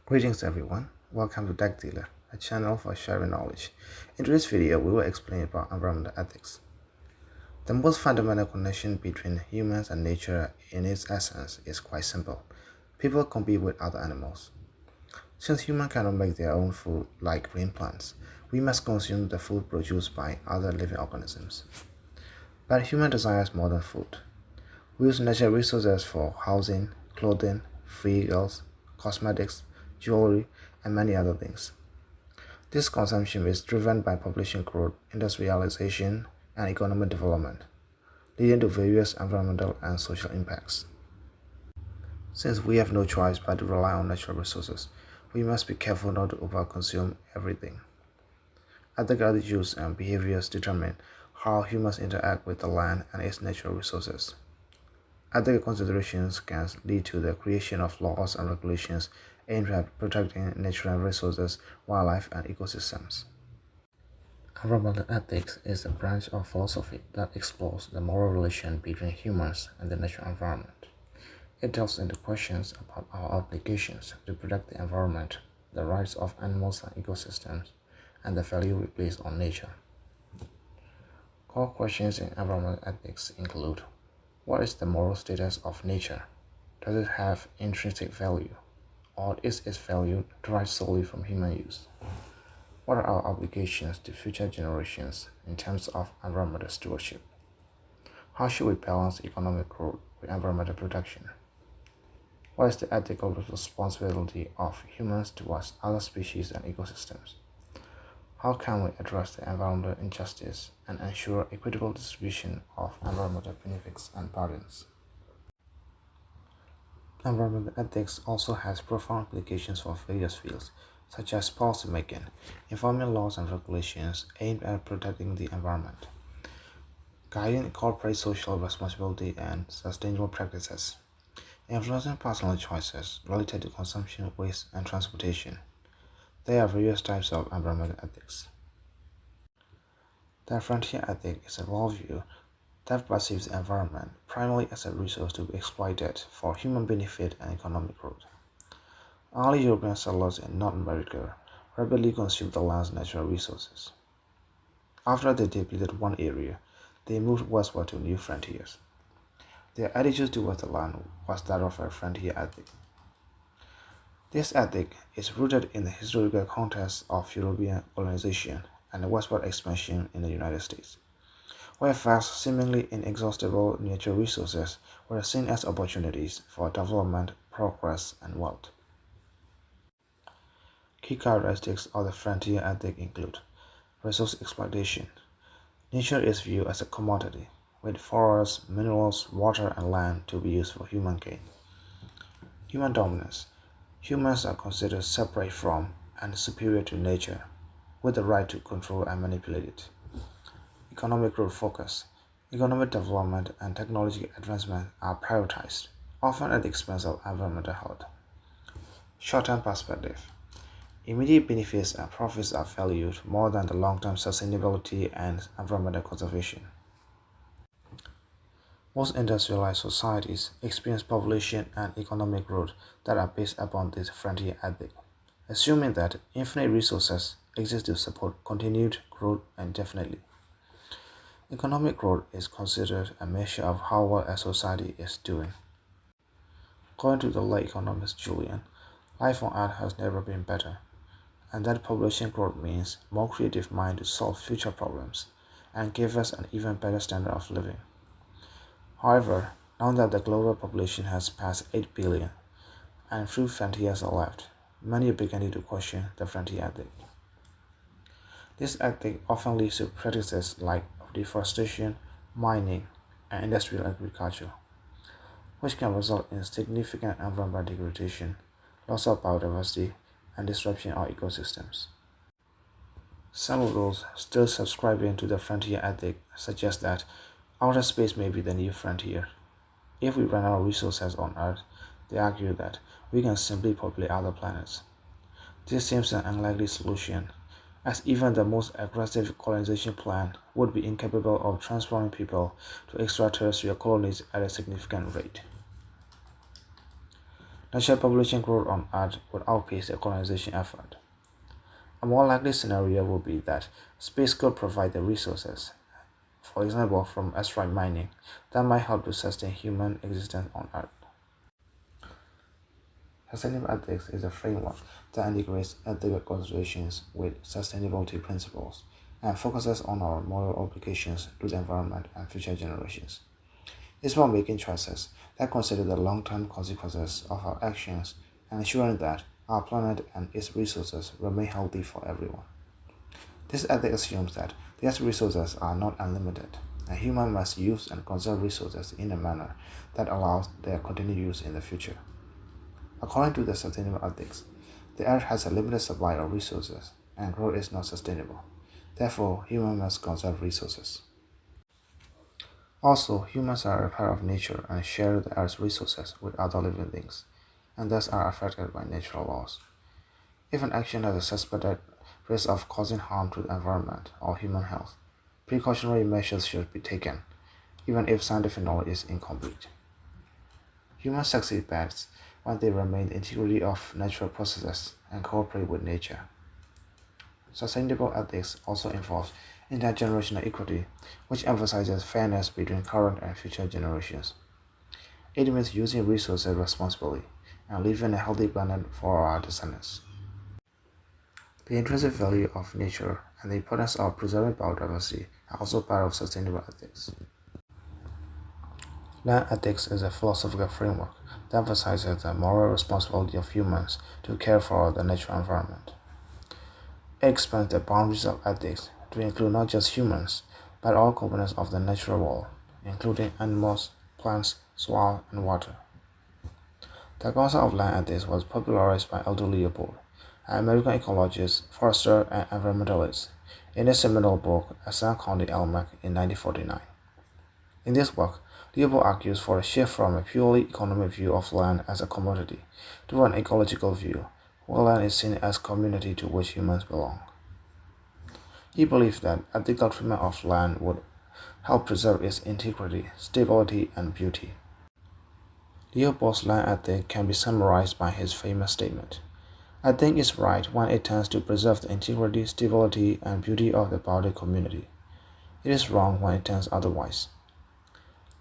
Greetings everyone, welcome to Tech Dealer, a channel for sharing knowledge. In today's video, we will explain about environmental ethics. The most fundamental connection between humans and nature in its essence is quite simple. People compete with other animals. Since humans cannot make their own food like green plants, we must consume the food produced by other living organisms. But human desires more than food. We use natural resources for housing, clothing, vehicles, cosmetics, jewelry, and many other things. This consumption is driven by population growth, industrialization, and economic development, leading to various environmental and social impacts. Since we have no choice but to rely on natural resources, we must be careful not to overconsume everything. Ethical attitudes and behaviors determine how humans interact with the land and its natural resources. Ethical considerations can lead to the creation of laws and regulations aimed at protecting natural resources, wildlife, and ecosystems. Environmental ethics is a branch of philosophy that explores the moral relation between humans and the natural environment. It delves into questions about our obligations to protect the environment, the rights of animals and ecosystems, and the value we place on nature. Core questions in environmental ethics include: what is the moral status of nature? Does it have intrinsic value, or is its value derived solely from human use? What are our obligations to future generations in terms of environmental stewardship? How should we balance economic growth with environmental protection? What is the ethical responsibility of humans towards other species and ecosystems? How can we address the environmental injustice and ensure equitable distribution of environmental benefits and burdens? Environmental ethics also has profound implications for various fields, such as policymaking, informing laws and regulations aimed at protecting the environment, guiding corporate social responsibility and sustainable practices, influencing personal choices related to consumption, waste, and transportation. There are various types of environmental ethics. The frontier ethic is a worldview that perceives the environment primarily as a resource to be exploited for human benefit and economic growth. Early European settlers in North America rapidly consumed the land's natural resources. After they depleted one area, they moved westward to new frontiers. Their attitude towards the land was that of a frontier ethic. This ethic is rooted in the historical context of European colonization and the westward expansion in the United States, where vast, seemingly inexhaustible natural resources were seen as opportunities for development, progress, and wealth. Key characteristics of the frontier ethic include resource exploitation. Nature is viewed as a commodity, with forests, minerals, water, and land to be used for human gain. Human dominance. Humans are considered separate from and superior to nature, with the right to control and manipulate it. Economic growth focus. Economic development and technology advancement are prioritized, often at the expense of environmental health. Short-term perspective. Immediate benefits and profits are valued more than the long-term sustainability and environmental conservation. Most industrialized societies experience population and economic growth that are based upon this frontier ethic, assuming that infinite resources exist to support continued growth indefinitely. Economic growth is considered a measure of how well a society is doing. According to the late economist Julian, life on Earth has never been better, and that population growth means more creative minds to solve future problems and give us an even better standard of living. However, now that the global population has passed 8 billion and few frontiers are left, many are beginning to question the frontier ethic. This ethic often leads to practices like deforestation, mining, and industrial agriculture, which can result in significant environmental degradation, loss of biodiversity, and disruption of ecosystems. Some of those still subscribing to the frontier ethic suggest that outer space may be the new frontier. If we run out of resources on Earth, they argue that we can simply populate other planets. This seems an unlikely solution, as even the most aggressive colonization plan would be incapable of transferring people to extraterrestrial colonies at a significant rate. natural population growth on Earth would outpace the colonization effort. A more likely scenario would be that space could provide the resources, for example from asteroid mining, that might help to sustain human existence on Earth. Sustainable ethics is a framework that integrates ethical considerations with sustainability principles and focuses on our moral obligations to the environment and future generations. It's about making choices that consider the long-term consequences of our actions and ensuring that our planet and its resources remain healthy for everyone. This ethic assumes that these resources are not unlimited, and humans must use and conserve resources in a manner that allows their continued use in the future. According to the sustainable ethics, the earth has a limited supply of resources, and growth is not sustainable. Therefore, humans must conserve resources. Also, humans are a part of nature and share the earth's resources with other living beings, and thus are affected by natural laws. If an action has a suspected risk of causing harm to the environment or human health, precautionary measures should be taken, even if scientific knowledge is incomplete. Humans succeed best when they maintain the integrity of natural processes and cooperate with nature. Sustainable ethics also involves intergenerational equity, which emphasizes fairness between current and future generations. It means using resources responsibly and leaving a healthy planet for our descendants. The intrinsic value of nature and the importance of preserving biodiversity are also part of sustainable ethics. Land ethics is a philosophical framework that emphasizes the moral responsibility of humans to care for the natural environment. It expands the boundaries of ethics to include not just humans, but all components of the natural world, including animals, plants, soil, and water. The concept of land ethics was popularized by Aldo Leopold, an American ecologist, forester, and environmentalist, in his seminal book, A Sound County Almanac in 1949. In this work, Leopold argues for a shift from a purely economic view of land as a commodity to an ecological view, where land is seen as community to which humans belong. He believed that ethical treatment of land would help preserve its integrity, stability, and beauty. Leopold's land ethic can be summarized by his famous statement: "I think it's right when it tends to preserve the integrity, stability, and beauty of the broader community. It is wrong when it tends otherwise."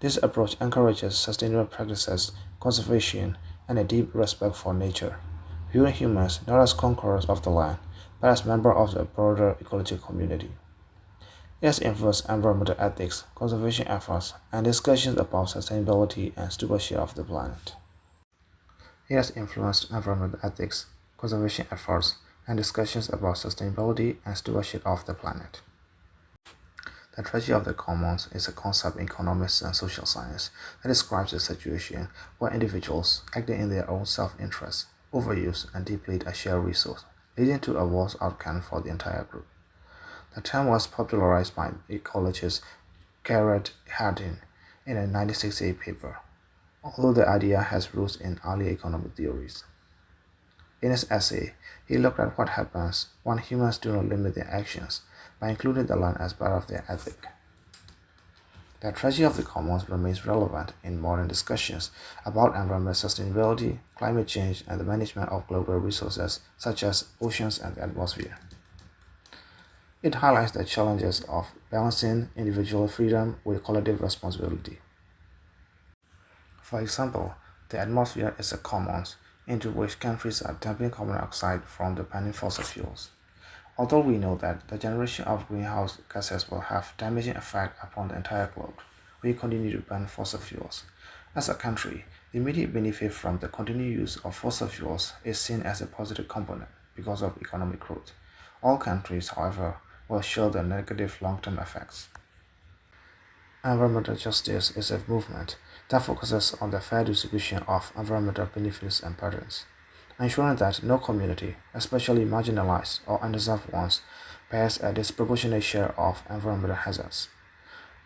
This approach encourages sustainable practices, conservation, and a deep respect for nature, viewing humans not as conquerors of the land, but as members of the broader ecological community. It has influenced environmental ethics, conservation efforts, and discussions about sustainability and stewardship of the planet. It has influenced environmental ethics, conservation efforts, and discussions about sustainability and stewardship of the planet. The tragedy of the commons is a concept in economics and social science that describes a situation where individuals, acting in their own self-interest, overuse and deplete a shared resource, leading to a worse outcome for the entire group. The term was popularized by ecologist Garrett Hardin in a 1968 paper, although the idea has roots in early economic theories. In his essay, he looked at what happens when humans do not limit their actions by including the land as part of their ethic. The tragedy of the commons remains relevant in modern discussions about environmental sustainability, climate change, and the management of global resources such as oceans and the atmosphere. It highlights the challenges of balancing individual freedom with collective responsibility. For example, the atmosphere is a commons into which countries are dumping carbon dioxide from the burning fossil fuels. Although we know that the generation of greenhouse gases will have damaging effect upon the entire globe, we continue to burn fossil fuels. As a country, the immediate benefit from the continued use of fossil fuels is seen as a positive component because of economic growth. All countries, however, will show the negative long-term effects. Environmental justice is a movement that focuses on the fair distribution of environmental benefits and burdens, ensuring that no community, especially marginalized or underserved ones, bears a disproportionate share of environmental hazards.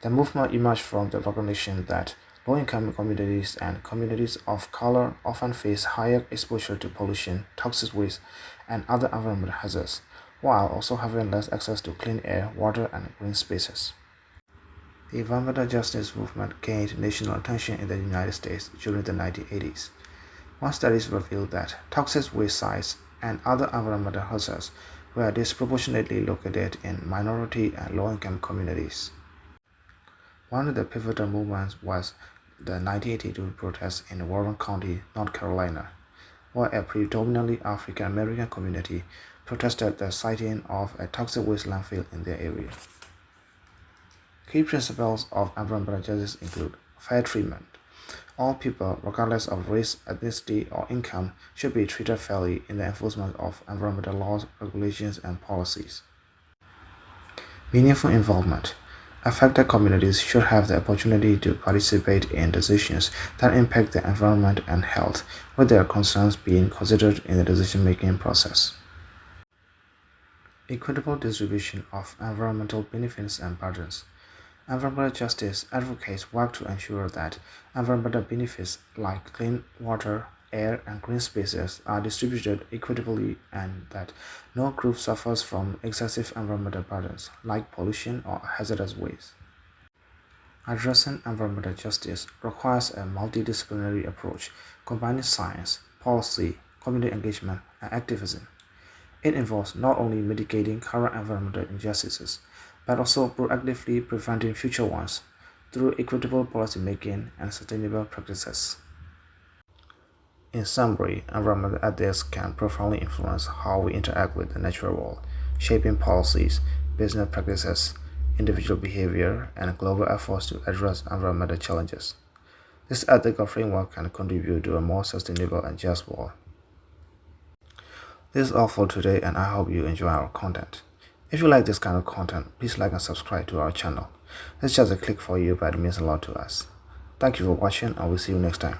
The movement emerged from the recognition that low-income communities and communities of color often face higher exposure to pollution, toxic waste, and other environmental hazards, while also having less access to clean air, water, and green spaces. The environmental justice movement gained national attention in the United States during the 1980s. One studies revealed that toxic waste sites and other environmental hazards were disproportionately located in minority and low-income communities. One of the pivotal movements was the 1982 protests in Warren County, North Carolina, where a predominantly African American community protested the siting of a toxic waste landfill in their area. Key principles of environmental justice include fair treatment. All people, regardless of race, ethnicity, or income, should be treated fairly in the enforcement of environmental laws, regulations, and policies. Meaningful involvement. Affected communities should have the opportunity to participate in decisions that impact the environment and health, with their concerns being considered in the decision-making process. Equitable distribution of environmental benefits and burdens. Environmental justice advocates work to ensure that environmental benefits like clean water, air, and green spaces are distributed equitably and that no group suffers from excessive environmental burdens like pollution or hazardous waste. Addressing environmental justice requires a multidisciplinary approach combining science, policy, community engagement, and activism. It involves not only mitigating current environmental injustices, but also proactively preventing future ones through equitable policymaking and sustainable practices. In summary, environmental ethics can profoundly influence how we interact with the natural world, shaping policies, business practices, individual behavior, and global efforts to address environmental challenges. This ethical framework can contribute to a more sustainable and just world. This is all for today, and I hope you enjoy our content. If you like this kind of content, please like and subscribe to our channel. It's just a click for you, but it means a lot to us. Thank you for watching, and we'll see you next time.